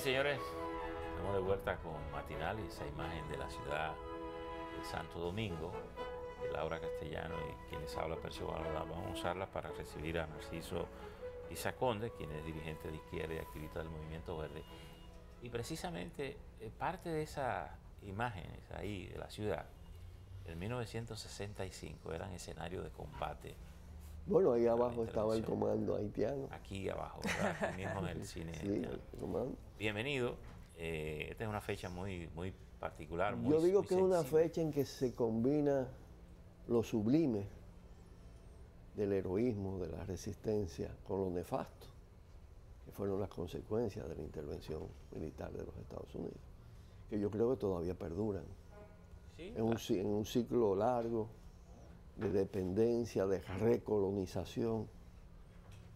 señores, estamos de vuelta con Matinal y esa imagen de la ciudad de Santo Domingo, de Laura Castellano y quienes habla Percio Valora. Vamos a usarla para recibir a Narciso Izaconde, quien es dirigente de izquierda y activista del Movimiento Verde. Y precisamente parte de esas imágenes ahí de la ciudad, en 1965, eran escenarios de combate. Bueno, ahí abajo estaba el comando haitiano. Aquí abajo, ¿verdad? Aquí mismo en el cine. Sí, el comando. Bienvenido. Esta es una fecha muy particular. Yo digo que es una fecha en que se combina lo sublime del heroísmo, de la resistencia, con lo nefasto, que fueron las consecuencias de la intervención militar de los Estados Unidos, que yo creo que todavía perduran. Sí, En un ciclo largo de dependencia, de recolonización,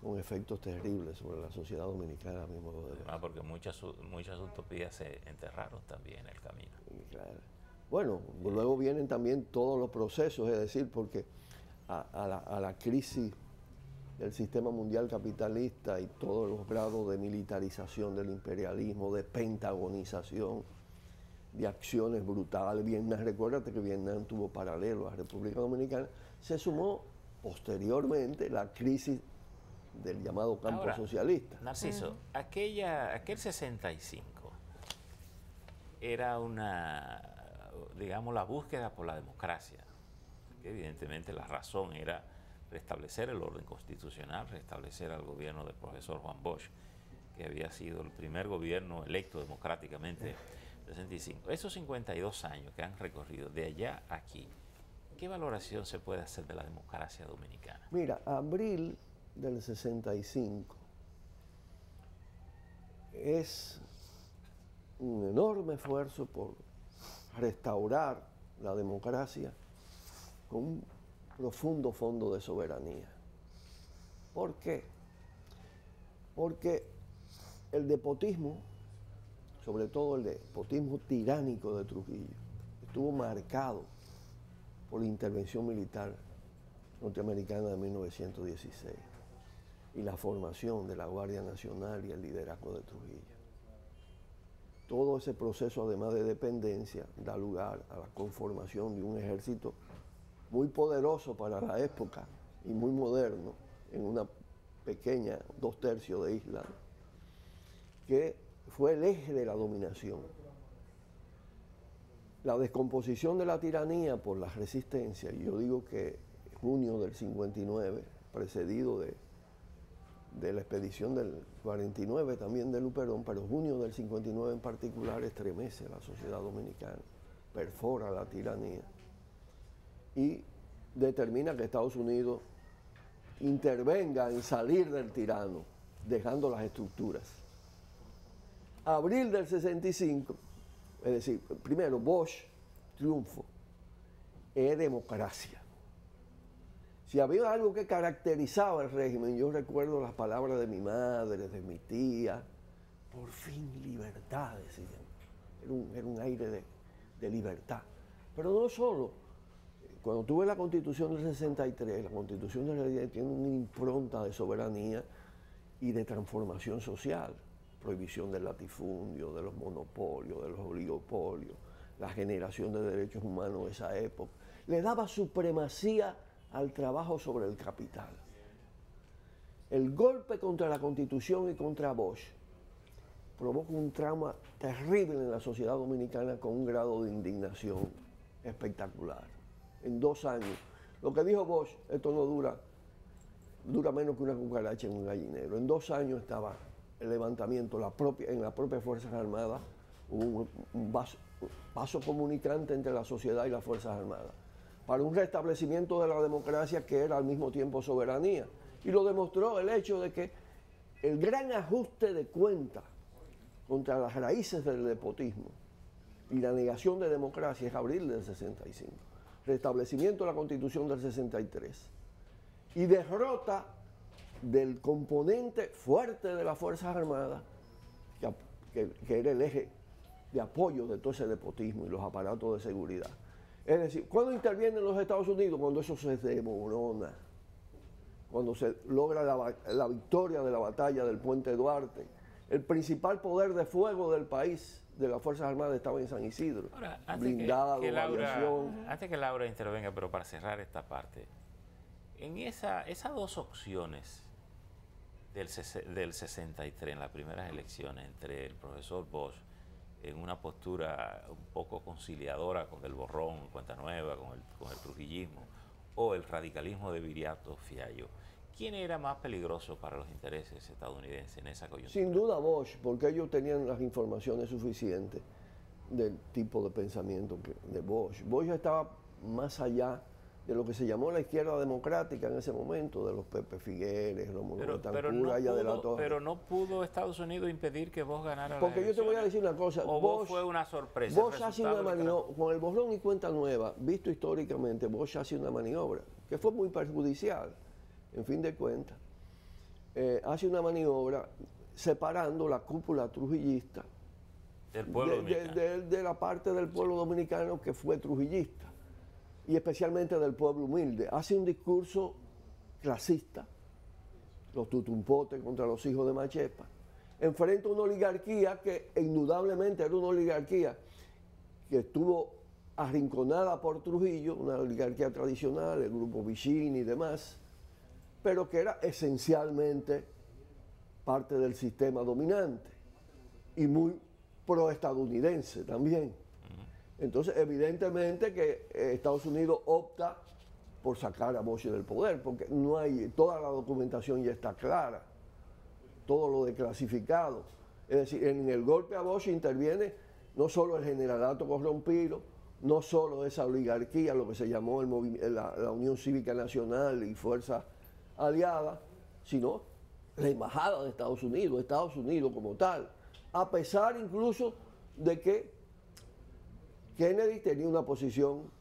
con efectos terribles sobre la sociedad dominicana, a mi modo de ver. Además, porque muchas utopías se enterraron también en el camino. Claro. Bueno, luego vienen también todos los procesos, es decir, porque a la crisis del sistema mundial capitalista y todos los grados de militarización del imperialismo, de pentagonización, de acciones brutales. Vietnam, recuérdate que Vietnam tuvo paralelo a República Dominicana, se sumó posteriormente la crisis del llamado campo Ahora, socialista. Narciso, aquel 65 era digamos, la búsqueda por la democracia. Que evidentemente la razón era restablecer el orden constitucional, restablecer al gobierno del profesor Juan Bosch, que había sido el primer gobierno electo democráticamente en 65. Esos 52 años que han recorrido de allá a aquí, ¿qué valoración se puede hacer de la democracia dominicana? Mira, abril del 65 es un enorme esfuerzo por restaurar la democracia con un profundo fondo de soberanía. ¿Por qué? Porque el despotismo, sobre todo el despotismo tiránico de Trujillo, estuvo marcado por la intervención militar norteamericana de 1916 y la formación de la Guardia Nacional y el liderazgo de Trujillo. Todo ese proceso, además de dependencia, da lugar a la conformación de un ejército muy poderoso para la época y muy moderno, en una pequeña 2/3 de isla, que fue el eje de la dominación. La descomposición de la tiranía por la resistencia, y yo digo que junio del 59, precedido de la expedición del 49 también de Luperón, pero junio del 59 en particular estremece a la sociedad dominicana, perfora la tiranía y determina que Estados Unidos intervenga en salir del tirano, dejando las estructuras. Abril del 65, es decir, primero Bosch, triunfo, es democracia. Si había algo que caracterizaba el régimen, yo recuerdo las palabras de mi madre, de mi tía, por fin libertad, decían. Era un aire de libertad. Pero no solo, cuando tuve la Constitución del 63, la Constitución del 63 tiene una impronta de soberanía y de transformación social, prohibición del latifundio, de los monopolios, de los oligopolios, la generación de derechos humanos de esa época. Le daba supremacía al trabajo sobre el capital. El golpe contra la Constitución y contra Bosch provoca un trauma terrible en la sociedad dominicana con un grado de indignación espectacular. En 2 años, lo que dijo Bosch, esto no dura menos que una cucaracha en un gallinero. En 2 años estaba el levantamiento, en la propia Fuerzas Armadas, hubo un vaso comunicante entre la sociedad y las Fuerzas Armadas, para un restablecimiento de la democracia que era al mismo tiempo soberanía. Y lo demostró el hecho de que el gran ajuste de cuentas contra las raíces del despotismo y la negación de democracia es abril del 65, restablecimiento de la Constitución del 63 y derrota del componente fuerte de las Fuerzas Armadas, que era el eje de apoyo de todo ese despotismo y los aparatos de seguridad. Es decir, ¿cuándo intervienen los Estados Unidos? Cuando eso se desmorona, cuando se logra la victoria de la batalla del Puente Duarte El principal poder de fuego del país, de las Fuerzas Armadas, estaba en San Isidro. Ahora, blindado, aviación. antes que Laura intervenga, pero para cerrar esta parte, en esas dos opciones del 63, en las primeras elecciones, entre el profesor Bosch, en una postura un poco conciliadora con el borrón, cuenta nueva, con el trujillismo, o el radicalismo de Viriato Fiallo, ¿quién era más peligroso para los intereses estadounidenses en esa coyuntura? Sin duda Bosch, porque ellos tenían las informaciones suficientes del tipo de pensamiento de Bosch. Bosch estaba más allá de lo que se llamó la izquierda democrática en ese momento, de los Pepe Figueres, Rómulo Betancourt, pero no pudo Estados Unidos impedir que Bosch ganara. Porque yo te voy a decir una cosa. ¿O Bosch fue una sorpresa? Bosch hace una maniobra, con el borrón y cuenta nueva, visto históricamente, Bosch hace una maniobra que fue muy perjudicial, en fin de cuentas. Hace una maniobra separando la cúpula trujillista del pueblo dominicano. De la parte del pueblo dominicano que fue trujillista, y especialmente del pueblo humilde. Hace un discurso clasista, los tutumpotes contra los hijos de Machepa. Enfrenta una oligarquía que indudablemente era una oligarquía que estuvo arrinconada por Trujillo, una oligarquía tradicional, el grupo Vicini y demás, pero que era esencialmente parte del sistema dominante y muy proestadounidense también. Entonces, evidentemente que Estados Unidos opta por sacar a Bosch del poder, porque no hay, toda la documentación ya está clara, todo lo declasificado. Es decir, en el golpe a Bosch interviene no solo el generalato corrompido, no solo esa oligarquía, lo que se llamó la Unión Cívica Nacional y Fuerza Aliada, sino la embajada de Estados Unidos como tal, a pesar incluso de que Kennedy tenía una posición.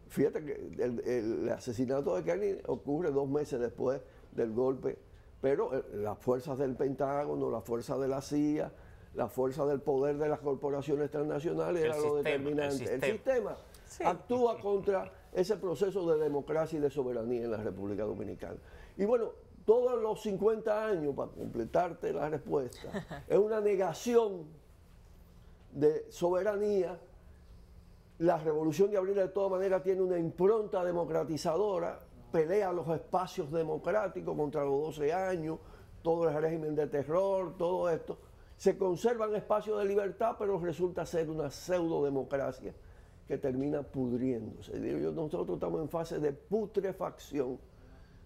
Fíjate que el asesinato de Kennedy ocurre 2 meses después del golpe, pero las fuerzas del Pentágono, las fuerzas de la CIA, las fuerzas del poder de las corporaciones transnacionales era lo determinante. El sistema sí actúa contra ese proceso de democracia y de soberanía en la República Dominicana. Y bueno, todos los 50 años, para completarte la respuesta, es una negación de soberanía. La Revolución de Abril de todas maneras tiene una impronta democratizadora, pelea los espacios democráticos contra los 12 años, todo el régimen de terror, todo esto. Se conservan espacios de libertad, pero resulta ser una pseudo-democracia que termina pudriéndose. Nosotros estamos en fase de putrefacción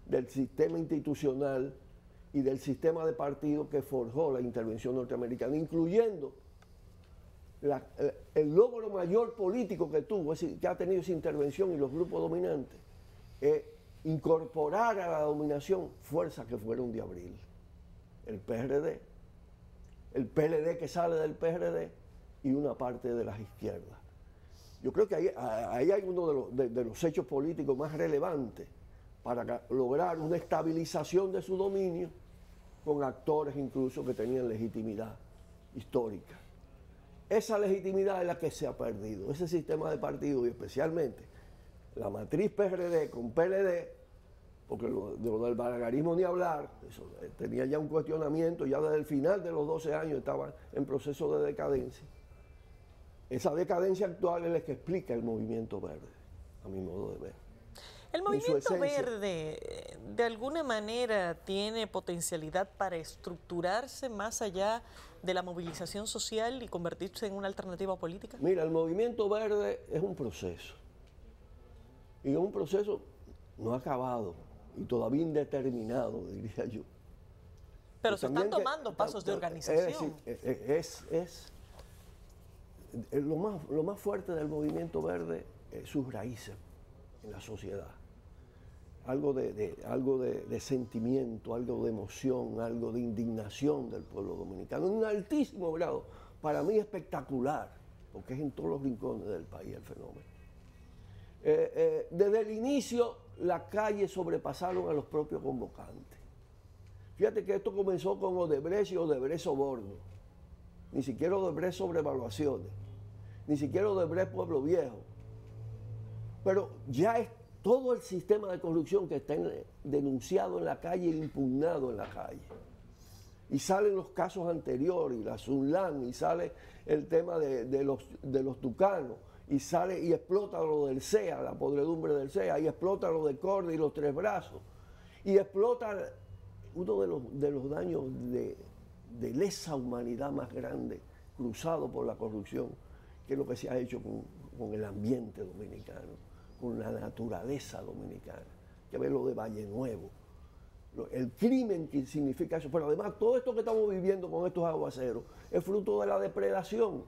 del sistema institucional y del sistema de partido que forjó la intervención norteamericana, incluyendo el logro mayor político que tuvo, es decir, que ha tenido esa intervención y los grupos dominantes, es incorporar a la dominación fuerzas que fueron de Abril. El PRD, el PLD que sale del PRD y una parte de las izquierdas. Yo creo que ahí hay uno de los hechos políticos más relevantes para lograr una estabilización de su dominio con actores incluso que tenían legitimidad histórica. Esa legitimidad es la que se ha perdido, ese sistema de partidos y especialmente la matriz PRD con PLD, porque lo del baragarismo ni hablar, eso, tenía ya un cuestionamiento, ya desde el final de los 12 años estaban en proceso de decadencia. Esa decadencia actual es la que explica el movimiento verde, a mi modo de ver. El movimiento verde, de alguna manera, tiene potencialidad para estructurarse más allá de la movilización social y convertirse en una alternativa política. Mira, el movimiento verde es un proceso. Y es un proceso no acabado y todavía indeterminado, diría yo. Pero se están tomando pasos de organización. Lo más fuerte del movimiento verde es sus raíces en la sociedad. Algo de sentimiento, algo de emoción, algo de indignación del pueblo dominicano, en un altísimo grado, para mí espectacular, porque es en todos los rincones del país el fenómeno. Desde el inicio, las calles sobrepasaron a los propios convocantes. Fíjate que esto comenzó con Odebrecht y Odebrecht Soborno, ni siquiera Odebrecht Sobrevaluaciones, ni siquiera Odebrecht Pueblo Viejo, pero ya es todo el sistema de corrupción que está denunciado en la calle e impugnado en la calle. y salen los casos anteriores, y la Sunlan, y sale el tema de los tucanos, y sale y explota lo del CEA, la podredumbre del CEA, y explota lo de Corda y los Tres Brazos, y explota uno de los daños de lesa humanidad más grande, cruzado por la corrupción, que es lo que se ha hecho con el ambiente dominicano, con la naturaleza dominicana, que ve lo de Valle Nuevo, el crimen que significa eso, pero además todo esto que estamos viviendo con estos aguaceros es fruto de la depredación,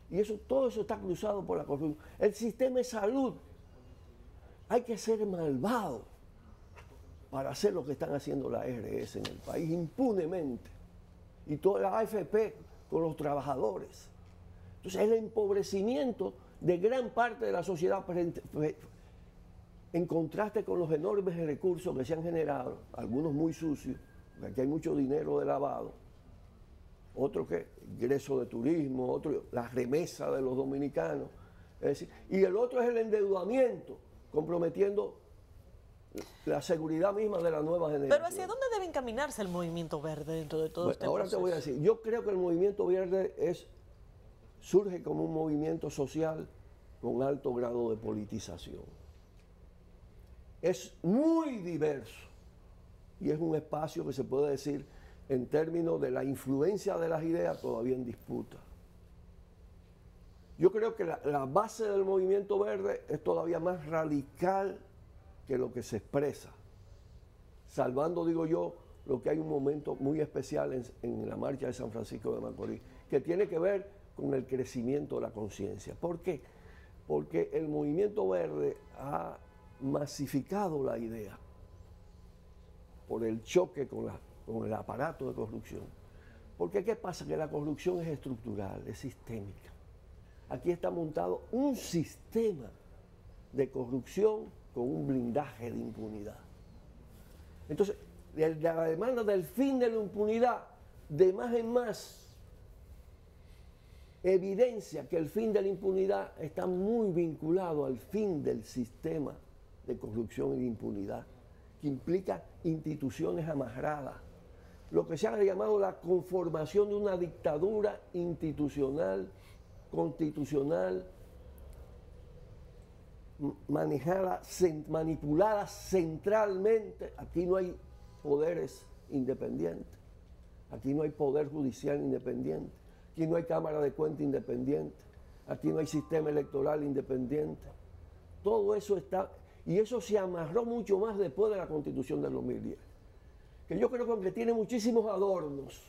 y eso, todo eso está cruzado por la corrupción. El sistema de salud, hay que ser malvado para hacer lo que están haciendo la ARS en el país impunemente, y toda la AFP con los trabajadores. Entonces el empobrecimiento de gran parte de la sociedad en contraste con los enormes recursos que se han generado, algunos muy sucios, porque aquí hay mucho dinero de lavado, otro que ingreso de turismo, otro la remesa de los dominicanos, es decir, y el otro es el endeudamiento, comprometiendo la seguridad misma de la nueva generación. Pero ¿hacia dónde debe encaminarse el movimiento verde dentro de todo este ahora proceso? te voy a decir, yo creo que el movimiento verde surge como un movimiento social con alto grado de politización. Es muy diverso y es un espacio que se puede decir en términos de la influencia de las ideas todavía en disputa. Yo creo que la base del movimiento verde es todavía más radical que lo que se expresa, salvando, digo yo, lo que hay un momento muy especial en la marcha de San Francisco de Macorís, que tiene que ver con el crecimiento de la conciencia. ¿Por qué? Porque el movimiento verde ha masificado la idea por el choque con el aparato de corrupción. Porque ¿qué pasa? Que la corrupción es estructural, es sistémica. Aquí está montado un sistema de corrupción con un blindaje de impunidad. Entonces, la demanda del fin de la impunidad, de más en más, evidencia que el fin de la impunidad está muy vinculado al fin del sistema de corrupción y de impunidad, que implica instituciones amarradas, lo que se ha llamado la conformación de una dictadura institucional, constitucional, manipulada centralmente. Aquí no hay poderes independientes, aquí no hay poder judicial independiente, aquí no hay Cámara de Cuentas independiente, aquí no hay sistema electoral independiente. Todo eso está, y eso se amarró mucho más después de la Constitución del 2010, que yo creo que aunque tiene muchísimos adornos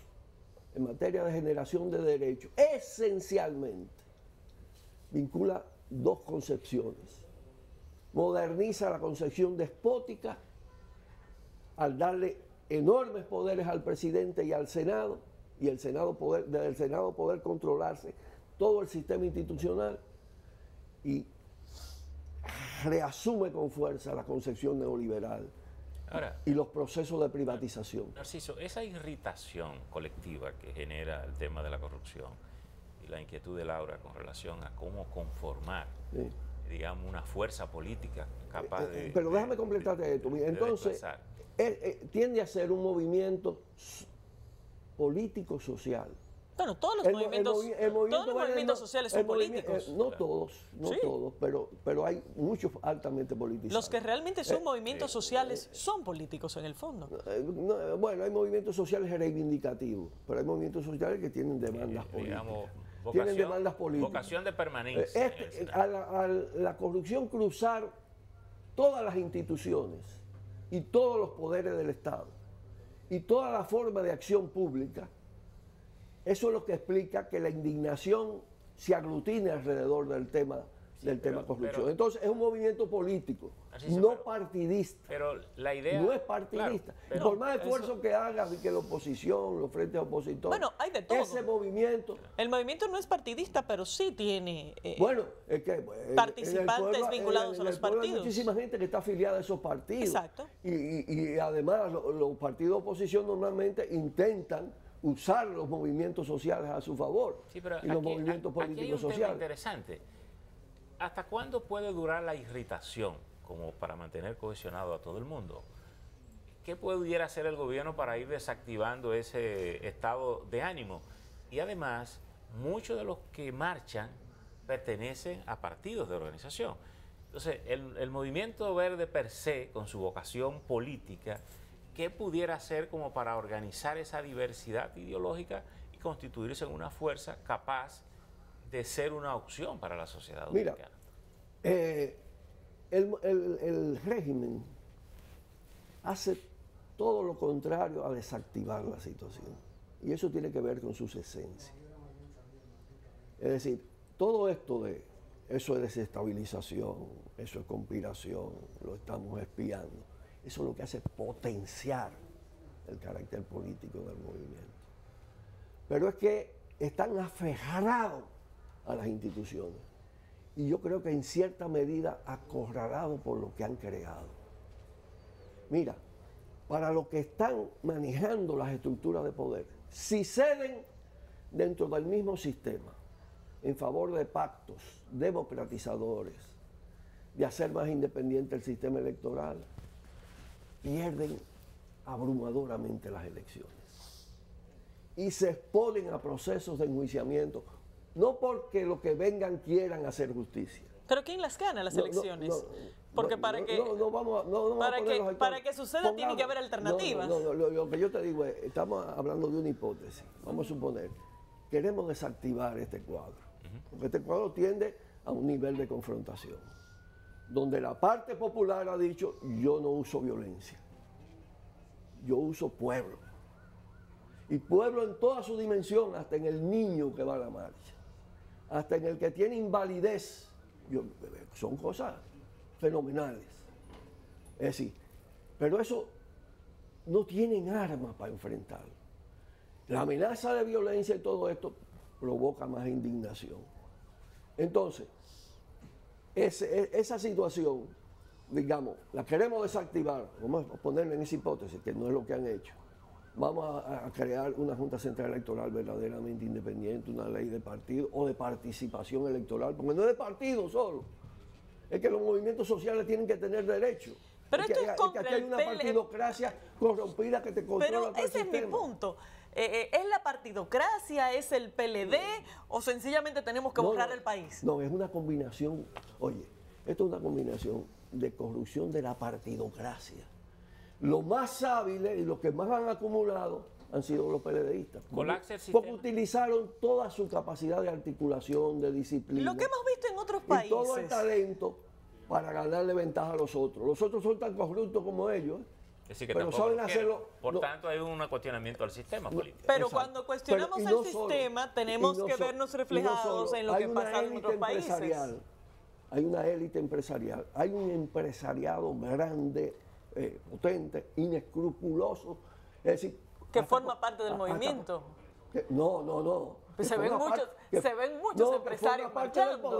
en materia de generación de derechos, esencialmente vincula dos concepciones. Moderniza la concepción despótica al darle enormes poderes al presidente y al Senado, y desde el Senado poder controlarse todo el sistema institucional, y reasume con fuerza la concepción neoliberal y los procesos de privatización. Narciso, esa irritación colectiva que genera el tema de la corrupción y la inquietud de Laura con relación a cómo conformar, digamos, una fuerza política capaz de... Pero déjame completarte esto. Entonces, tiende a ser un movimiento político-social. Bueno, todos los movimientos sociales son políticos. No todos, pero hay muchos altamente politizados. Los que realmente son movimientos sociales son políticos en el fondo. Bueno, hay movimientos sociales reivindicativos, pero hay movimientos sociales que tienen demandas políticas. Digamos, tienen demandas políticas. Vocación de permanencia. A la corrupción cruzar todas las instituciones y todos los poderes del Estado y toda la forma de acción pública, eso es lo que explica que la indignación se aglutine alrededor del tema corrupción. Entonces es un movimiento político, partidista. Pero la idea... No es partidista. Claro, y por más esfuerzo que haga que la oposición, los frentes opositores... Bueno, hay de todo. Ese movimiento... El movimiento no es partidista, pero sí tiene participantes vinculados a los partidos. Hay muchísima gente que está afiliada a esos partidos. Exacto. Y además los partidos de oposición normalmente intentan usar los movimientos sociales a su favor, sí, pero y los movimientos políticos sociales. Tema interesante. ¿Hasta cuándo puede durar la irritación como para mantener cohesionado a todo el mundo? ¿qué pudiera hacer el gobierno para ir desactivando ese estado de ánimo? Y además, muchos de los que marchan pertenecen a partidos de organización. Entonces, el movimiento verde per se, con su vocación política, ¿qué pudiera hacer como para organizar esa diversidad ideológica y constituirse en una fuerza capaz de ser una opción para la sociedad dominicana? Mira, el régimen hace todo lo contrario a desactivar la situación. Y eso tiene que ver con sus esencias. Es decir, todo esto de eso es desestabilización, eso es conspiración, lo estamos espiando. Eso es lo que hace potenciar el carácter político del movimiento. Pero es que están aferrados a las instituciones. Y yo creo que en cierta medida acorralados por lo que han creado. Mira, para los que están manejando las estructuras de poder, si ceden dentro del mismo sistema en favor de pactos democratizadores, de hacer más independiente el sistema electoral, pierden abrumadoramente las elecciones y se exponen a procesos de enjuiciamiento, no porque los que vengan quieran hacer justicia. ¿Pero quién las gana las elecciones? Porque para que suceda tiene que haber alternativas. Lo que yo te digo es, estamos hablando de una hipótesis. Vamos a suponer, queremos desactivar este cuadro, porque este cuadro tiende a un nivel de confrontación, donde la parte popular ha dicho, yo no uso violencia, yo uso pueblo. Y pueblo en toda su dimensión, hasta en el niño que va a la marcha, hasta en el que tiene invalidez, son cosas fenomenales. Es decir, pero eso no tienen armas para enfrentarlo. La amenaza de violencia y todo esto provoca más indignación. Entonces, esa situación, digamos, la queremos desactivar, vamos a ponerle en esa hipótesis, que no es lo que han hecho. Vamos a crear una Junta Central Electoral verdaderamente independiente, una ley de partido o de participación electoral, porque no es de partido solo, es que los movimientos sociales tienen que tener derechos. Pero esto es contra que aquí hay una partidocracia corrompida que te controla todo el sistema. Pero ese es mi punto. ¿Es la partidocracia, es el PLD o sencillamente tenemos que borrar el país? No, es una combinación, oye, esto es una combinación de corrupción de la partidocracia. Los más hábiles y los que más han acumulado han sido los PLDistas. Porque utilizaron toda su capacidad de articulación, de disciplina. Lo que hemos visto en otros países. Y todo el talento para ganarle ventaja a los otros. Los otros son tan corruptos como ellos. Es decir, que pero saben hacerlo. Por tanto, hay un cuestionamiento al sistema político. Pero cuando cuestionamos el sistema, tenemos que vernos reflejados en lo que pasa en otros países. Hay una élite empresarial, hay un empresariado grande, potente, inescrupuloso. Es decir, que forma parte del movimiento. No. Se ven muchos empresarios marchando.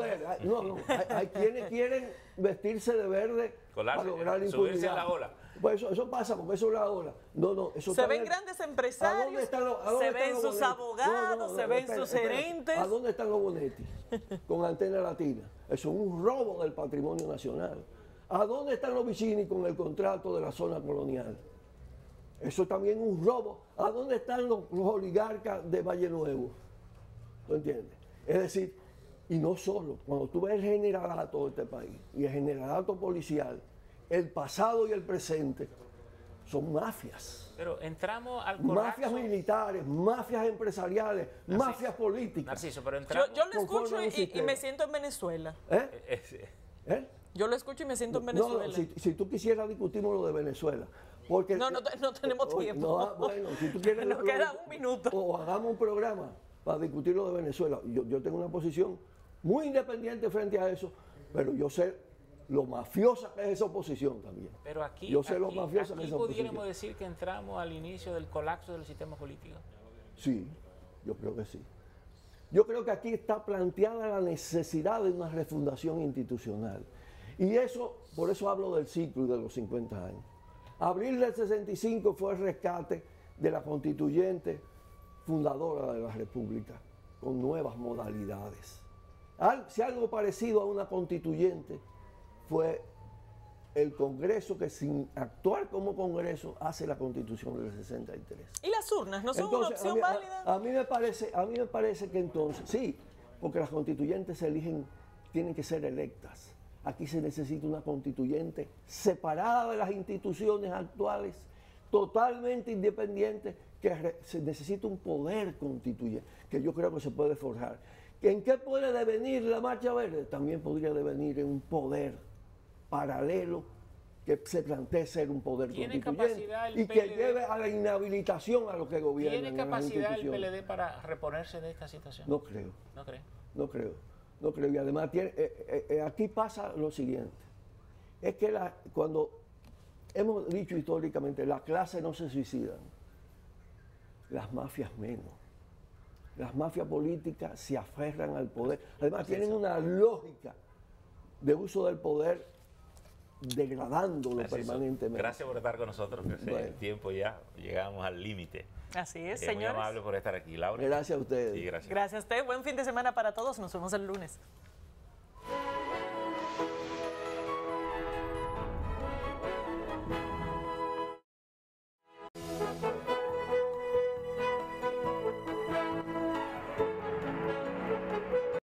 Hay quienes quieren vestirse de verde para lograr impunidad. Subirse a la ola. Pues eso pasa, porque eso es la ola. Eso se ven grandes empresarios, se ven sus abogados, se ven sus gerentes. ¿A dónde están los Bonetti? Con Antena Latina. Eso es un robo del patrimonio nacional. ¿A dónde están los Vicini con el contrato de la zona colonial? Eso también es un robo. ¿A dónde están los oligarcas de Valle Nuevo? ¿Tú entiendes? Es decir, y no solo, cuando tú ves el generalato de este país y el generalato policial, el pasado y el presente son mafias. Pero entramos al colapso. Mafias militares, mafias empresariales, mafias políticas. Narciso, pero entramos. Yo lo escucho y me siento en Venezuela. Yo lo escucho y me siento en Venezuela. No, si tú quisieras discutimos lo de Venezuela. Porque, no tenemos tiempo. Bueno, si tú quieres, nos queda un minuto. O hagamos un programa para discutir lo de Venezuela. Yo tengo una posición muy independiente frente a eso, pero yo sé lo mafiosa que es esa oposición también. Pero aquí, yo sé lo mafiosa que es esa oposición. ¿Pudiéramos decir que entramos al inicio del colapso del sistema político? Sí, yo creo que sí. Yo creo que aquí está planteada la necesidad de una refundación institucional. Y eso, por eso hablo del ciclo y de los 50 años. Abril del 65 fue el rescate de la constituyente fundadora de la República, con nuevas modalidades. Si algo parecido a una constituyente fue el Congreso que sin actuar como Congreso hace la Constitución del 63. ¿Y las urnas no son una opción válida? A mí me parece que entonces, sí, porque las constituyentes se eligen, tienen que ser electas. Aquí se necesita una constituyente separada de las instituciones actuales, totalmente independiente, que se necesita un poder constituyente, que yo creo que se puede forjar. ¿En qué puede devenir la Marcha Verde? También podría devenir en un poder paralelo que se plantee ser un poder constituyente y que lleve a la inhabilitación a los que gobiernan. ¿Tiene capacidad el PLD para reponerse de esta situación? No creo. ¿No cree? No creo. No creo. Y además aquí pasa lo siguiente. Es que cuando hemos dicho históricamente, las clases no se suicidan, las mafias menos. Las mafias políticas se aferran al poder. Además tienen una lógica de uso del poder degradándolo permanentemente. Gracias por estar con nosotros, que el tiempo ya llegamos al límite. Así es, señores. Muy amable por estar aquí, Laura. Gracias a ustedes. Sí, gracias. Gracias a usted. Buen fin de semana para todos. Nos vemos el lunes.